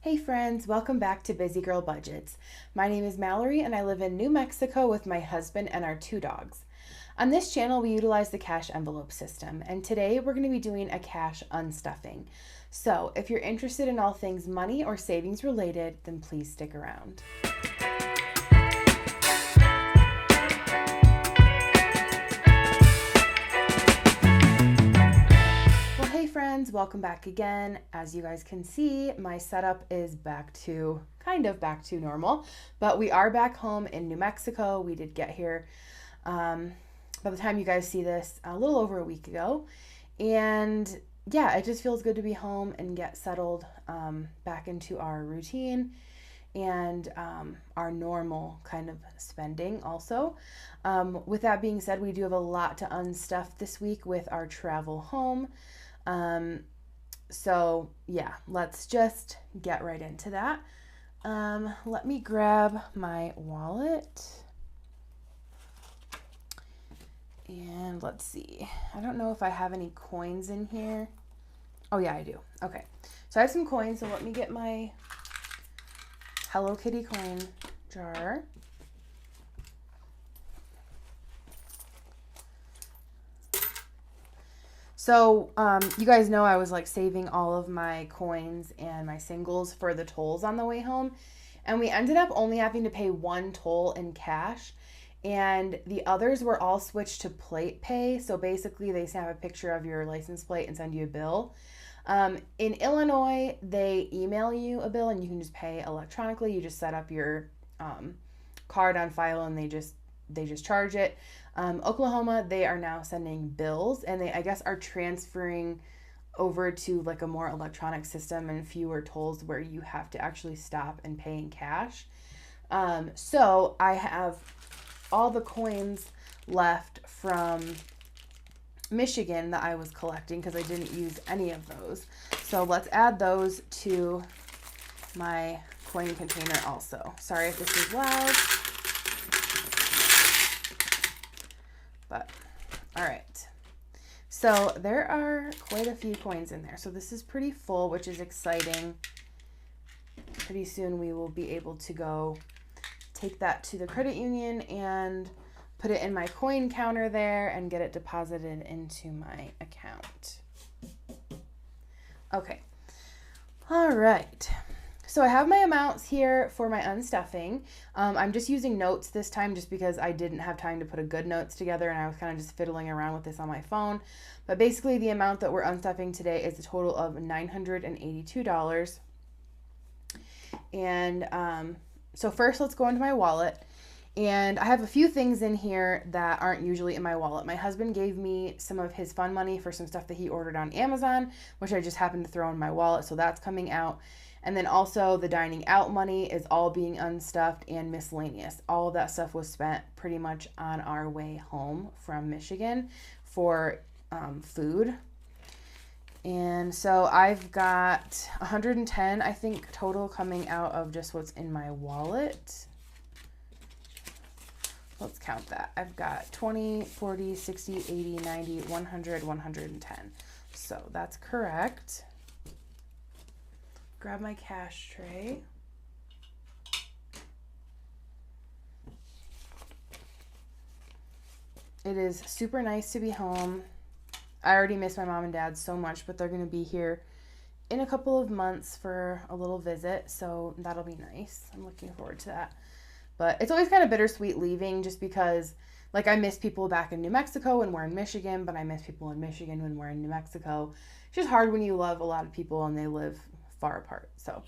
Hey friends, welcome back to Busy Girl Budgets. My name is Mallory and I live in New Mexico with my husband and our 2 dogs. On this channel, we utilize the cash envelope system, and today we're going to be doing a cash unstuffing. So if you're interested in all things money or savings related, then please stick around. Hey friends, welcome back again. As you guys can see, my setup is back to normal, but we are back home in New Mexico. We did get here by the time you guys see this a little over a week ago, and yeah, it just feels good to be home and get settled back into our routine and our normal kind of spending also. With that being said, we do have a lot to unstuff this week with our travel home. So yeah, let's just get right into that. Let me grab my wallet and let's see. I don't know if I have any coins in here. Oh yeah, I do. Okay. So I have some coins. So let me get my Hello Kitty coin jar. So, you guys know I was like saving all of my coins and my singles for the tolls on the way home. And we ended up only having to pay one toll in cash. And the others were all switched to plate pay. So basically they snap a picture of your license plate and send you a bill. In Illinois, they email you a bill and you can just pay electronically. You just set up your card on file and they just charge it. Oklahoma, they are now sending bills and they, I guess, are transferring over to like a more electronic system and fewer tolls where you have to actually stop and pay in cash. So I have all the coins left from Michigan that I was collecting because I didn't use any of those. So let's add those to my coin container also. Sorry if this is loud. But all right, so there are quite a few coins in there. So this is pretty full, which is exciting. Pretty soon we will be able to go take that to the credit union and put it in my coin counter there and get it deposited into my account. Okay, all right. So I have my amounts here for my unstuffing. I'm just using notes this time just because I didn't have time to put a good notes together and I was kind of just fiddling around with this on my phone. But basically the amount that we're unstuffing today is a total of $982. And so first let's go into my wallet. And I have a few things in here that aren't usually in my wallet. My husband gave me some of his fun money for some stuff that he ordered on Amazon, which I just happened to throw in my wallet. So that's coming out. And then also the dining out money is all being unstuffed and miscellaneous. All of that stuff was spent pretty much on our way home from Michigan for food. And so I've got 110, I think, total coming out of just what's in my wallet. Let's count that. I've got 20, 40, 60, 80, 90, 100, 110. So that's correct. Grab my cash tray. It is super nice to be home. I already miss my mom and dad so much, but they're going to be here in a couple of months for a little visit, so that'll be nice. I'm looking forward to that. But it's always kind of bittersweet leaving just because, like, I miss people back in New Mexico when we're in Michigan, but I miss people in Michigan when we're in New Mexico. It's just hard when you love a lot of people and they live far apart. So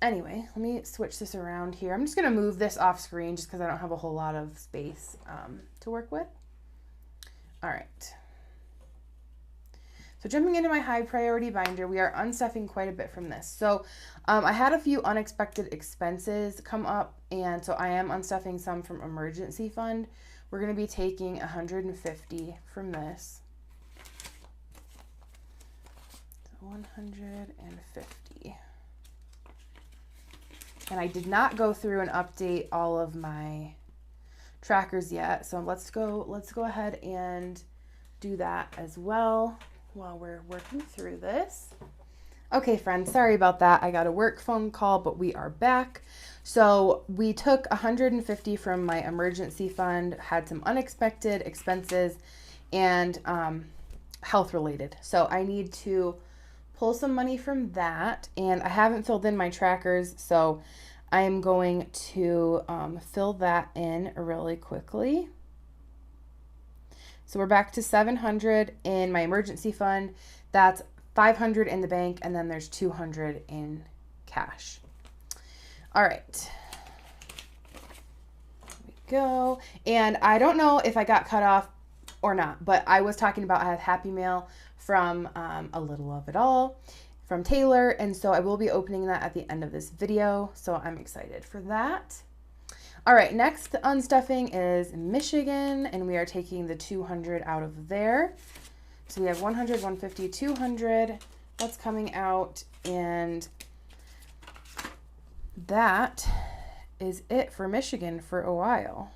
anyway, let me switch this around here. I'm just going to move this off screen just because I don't have a whole lot of space to work with. All right. So jumping into my high priority binder, we are unstuffing quite a bit from this. So I had a few unexpected expenses come up, and so I am unstuffing some from emergency fund. We're going to be taking 150 from this. 150. And I did not go through and update all of my trackers yet, so let's go ahead and do that as well while we're working through this. Okay, friends, sorry about that. I got a work phone call, but we are back. So we took 150 from my emergency fund, had some unexpected expenses, and health related. So I need to pull some money from that, and I haven't filled in my trackers, so I'm going to fill that in really quickly. So we're back to 700 in my emergency fund. That's 500 in the bank, and then there's 200 in cash. All right. There we go. And I don't know if I got cut off or not, but I was talking about I have Happy Mail from A Little of It All from Taylor, and so I will be opening that at the end of this video, so I'm excited for that. All right, next unstuffing is Michigan, and we are taking the 200 out of there. So we have 100, 150, 200. That's coming out, and that is it for Michigan for a while.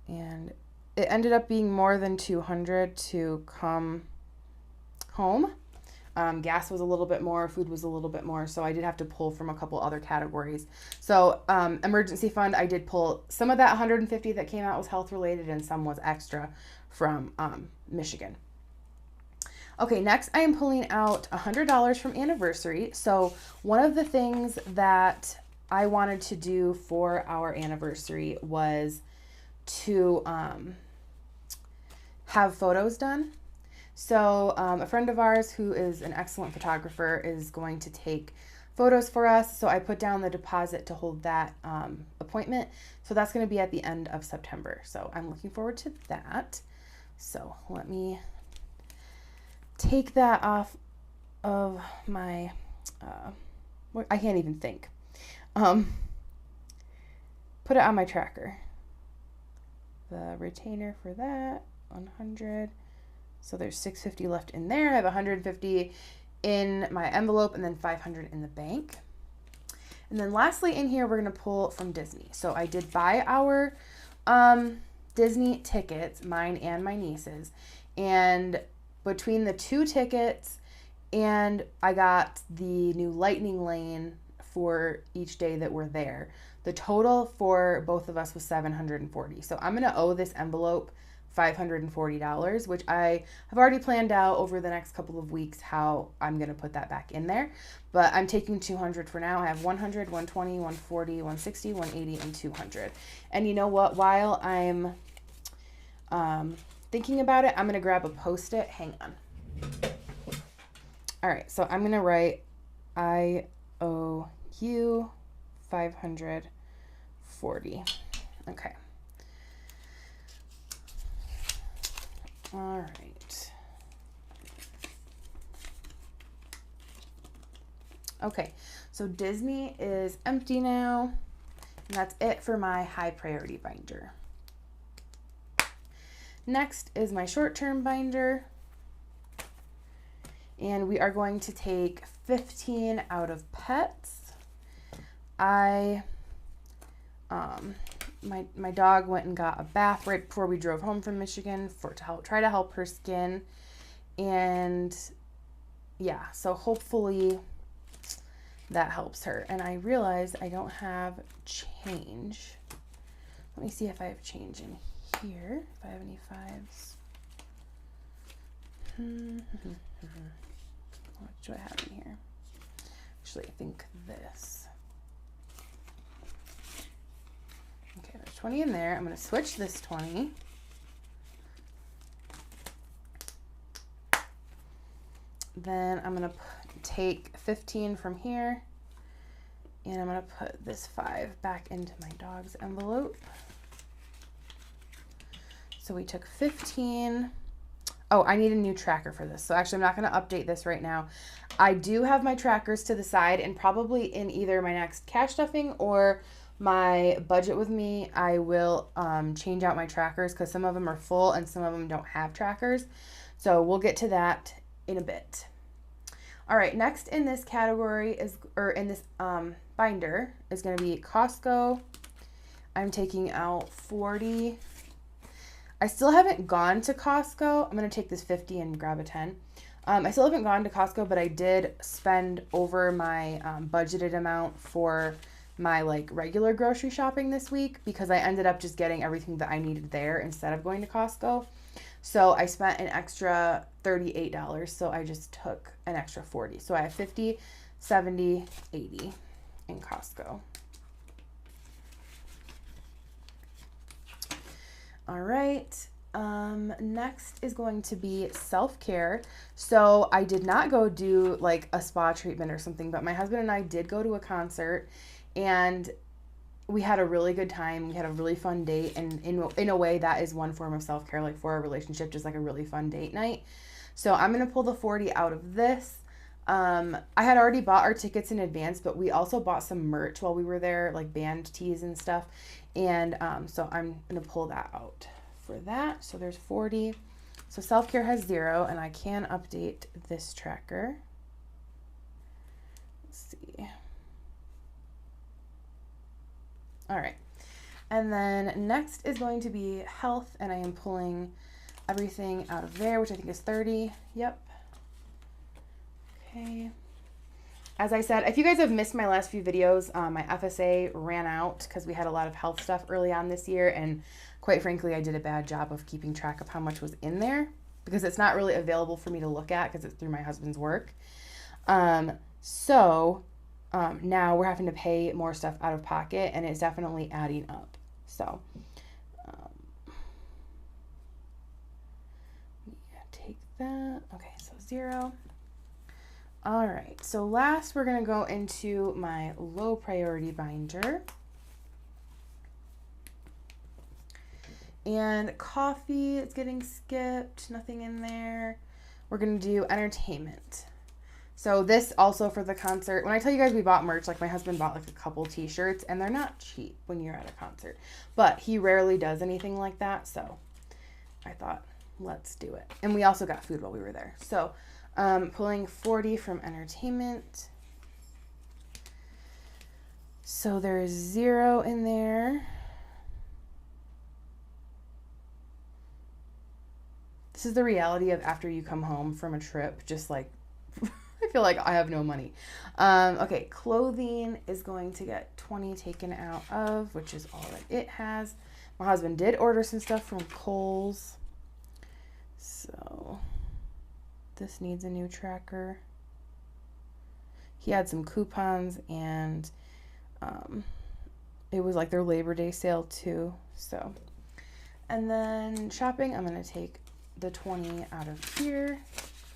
And it ended up being more than 200 to come home. Gas was a little bit more, food was a little bit more, so I did have to pull from a couple other categories. So emergency fund, I did pull some of that 150 that came out was health related, and some was extra from Michigan. Okay, next I am pulling out $100 from anniversary. So one of the things that I wanted to do for our anniversary was to have photos done. So a friend of ours who is an excellent photographer is going to take photos for us. So I put down the deposit to hold that appointment. So that's going to be at the end of September. So I'm looking forward to that. So let me take that off of my, I can't even think. Put it on my tracker. The retainer for that, 100. So there's 650 left in there. I have 150 in my envelope and then 500 in the bank. And then lastly in here, we're going to pull from Disney. So I did buy our Disney tickets, mine and my niece's. And between the 2 tickets and I got the new Lightning Lane for each day that we're there, the total for both of us was $740. So I'm going to owe this envelope $540, which I have already planned out over the next couple of weeks how I'm going to put that back in there. But I'm taking 200 for now. I have 100, 120, 140, 160, 180, and 200. And you know what? While I'm thinking about it, I'm going to grab a Post-it. Hang on. All right, so I'm going to write I owe you 540. Okay. All right. Okay, so Disney is empty now, and that's it for my high priority binder. Next is my short-term binder, and we are going to take 15 out of pets. My dog went and got a bath right before we drove home from Michigan try to help her skin, and yeah, so hopefully that helps her. And I realize I don't have change. Let me see if I have change in here, if I have any 5s. What do I have in here? Actually, I think this. Okay, there's 20 in there. I'm going to switch this 20. Then I'm going to take 15 from here, and I'm going to put this 5 back into my dog's envelope. So we took 15. Oh, I need a new tracker for this. So actually, I'm not going to update this right now. I do have my trackers to the side, and probably in either my next cash stuffing or my budget with me, I will change out my trackers because some of them are full and some of them don't have trackers. So we'll get to that in a bit. All right, next in this category in this binder is going to be Costco. I'm taking out 40. I still haven't gone to Costco. I'm going to take this 50 and grab a 10. I still haven't gone to Costco, but I did spend over my budgeted amount for my like regular grocery shopping this week because I ended up just getting everything that I needed there instead of going to Costco. So I spent an extra $38. So I just took an extra 40. So I have 50, 70, 80 in Costco. All right. Next is going to be self-care. So I did not go do like a spa treatment or something, but my husband and I did go to a concert and we had a really good time. We had a really fun date, and in a way that is one form of self-care, like for our relationship, just like a really fun date night. So I'm going to pull the 40 out of this. I had already bought our tickets in advance, but we also bought some merch while we were there, like band tees and stuff. And so I'm going to pull that out for that. So there's 40. So self-care has 0, and I can update this tracker. Let's see. All right. And then next is going to be health, and I am pulling everything out of there, which I think is 30. Yep. Okay. As I said, if you guys have missed my last few videos, my FSA ran out because we had a lot of health stuff early on this year, and quite frankly, I did a bad job of keeping track of how much was in there because it's not really available for me to look at because it's through my husband's work. Now we're having to pay more stuff out of pocket, and it's definitely adding up. So take that. Okay, so 0. All right, so last we're going to go into my low priority binder. And coffee is getting skipped, nothing in there. We're going to do entertainment. So this also for the concert. When I tell you guys we bought merch, like my husband bought like a couple t-shirts, and they're not cheap when you're at a concert. But he rarely does anything like that, so I thought, let's do it. And we also got food while we were there. So pulling 40 from entertainment. So there's 0 in there. This is the reality of after you come home from a trip, just like, I feel like I have no money. Okay, clothing is going to get 20 taken out of, which is all that it has. My husband did order some stuff from Kohl's. So this needs a new tracker. He had some coupons, and it was like their Labor Day sale too. So, and then shopping, I'm going to take the 20 out of here.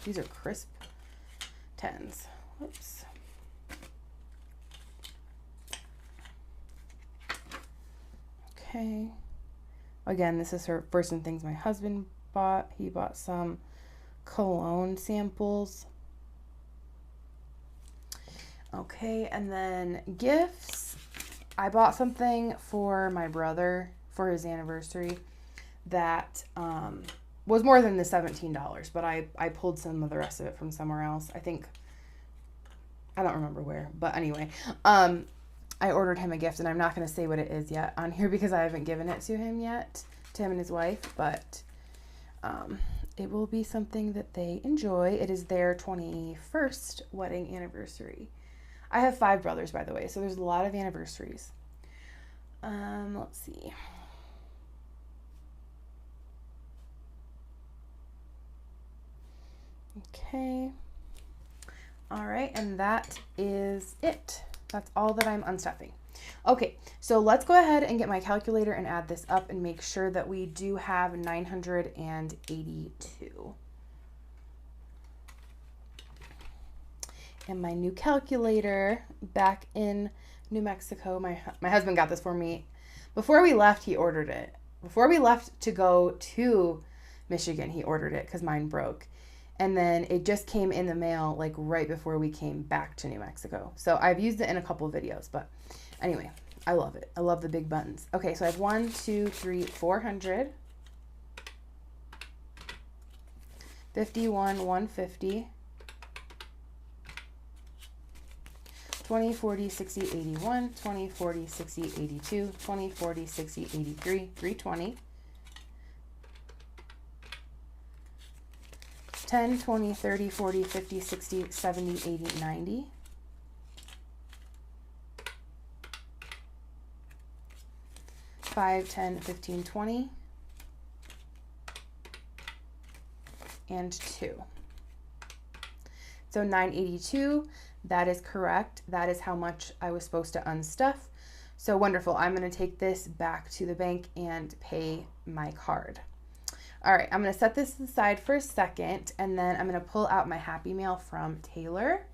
These are crisp 10s. Whoops. Okay. Again, this is for some things my husband bought. He bought some cologne samples. Okay, and then gifts. I bought something for my brother for his anniversary that was more than the $17, but I pulled some of the rest of it from somewhere else. I don't remember where, but anyway, I ordered him a gift, and I'm not going to say what it is yet on here because I haven't given it to him yet, to him and his wife, but it will be something that they enjoy. It is their 21st wedding anniversary. I have 5 brothers, by the way, so there's a lot of anniversaries. Let's see. Okay. All right, and that is it. That's all that I'm unstuffing. Okay, so let's go ahead and get my calculator and add this up and make sure that we do have 982. And my new calculator back in New Mexico, my husband got this for me. Before we left, he ordered it. Before we left to go to Michigan, he ordered it because mine broke. And then it just came in the mail like right before we came back to New Mexico. So I've used it in a couple of videos, but anyway, I love it. I love the big buttons. Okay, so I have 1, 2, 3, 400. 51, 150. 20, 40, 60, 81. 20, 40, 60, 82. 20, 40, 60, 83. 320. 10, 20, 30, 40, 50, 60, 70, 80, 90. 5, 10, 15, 20. And 2. So 982, that is correct. That is how much I was supposed to unstuff. So wonderful. I'm going to take this back to the bank and pay my card. All right, I'm going to set this aside for a second, and then I'm going to pull out my Happy Mail from Taylor.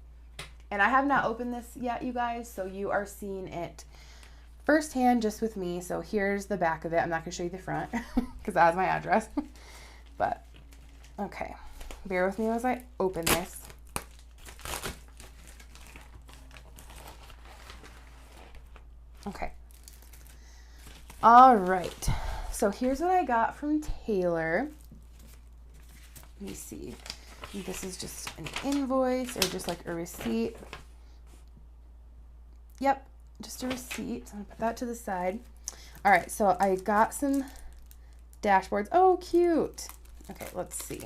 And I have not opened this yet, you guys, so you are seeing it firsthand just with me. So here's the back of it. I'm not going to show you the front because that has my address. But, okay, bear with me as I open this. Okay. All right. So here's what I got from Taylor. Let me see. This is just an invoice or just like a receipt. Yep, just a receipt. So I'm gonna put that to the side. All right, so I got some dashboards. Oh, cute. Okay, let's see.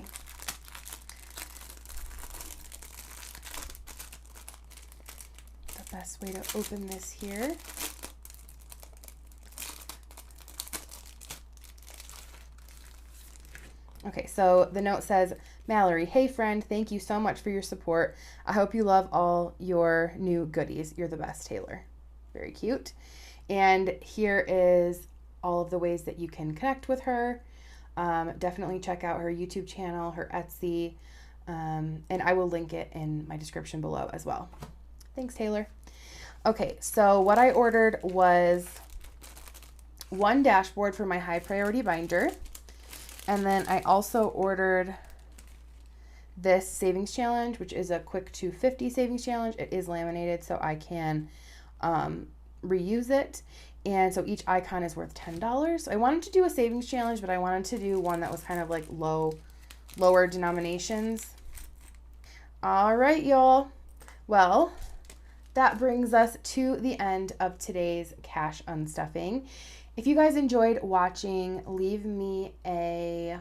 The best way to open this here. Okay, so the note says, Mallory, hey friend, thank you so much for your support. I hope you love all your new goodies. You're the best, Taylor. Very cute. And here is all of the ways that you can connect with her. Definitely check out her YouTube channel, her Etsy, and I will link it in my description below as well. Thanks, Taylor. Okay, so what I ordered was one dashboard for my high priority binder. And then I also ordered this savings challenge, which is a quick 250 savings challenge. It is laminated, so I can reuse it. And so each icon is worth $10. So I wanted to do a savings challenge, but I wanted to do one that was kind of like lower denominations. All right, y'all. Well, that brings us to the end of today's cash unstuffing. If you guys enjoyed watching, leave me a...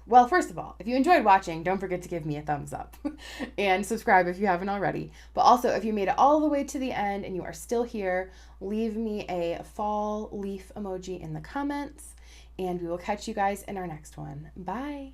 Well, first of all, if you enjoyed watching, don't forget to give me a thumbs up and subscribe if you haven't already. But also, if you made it all the way to the end and you are still here, leave me a fall leaf emoji in the comments, and we will catch you guys in our next one. Bye.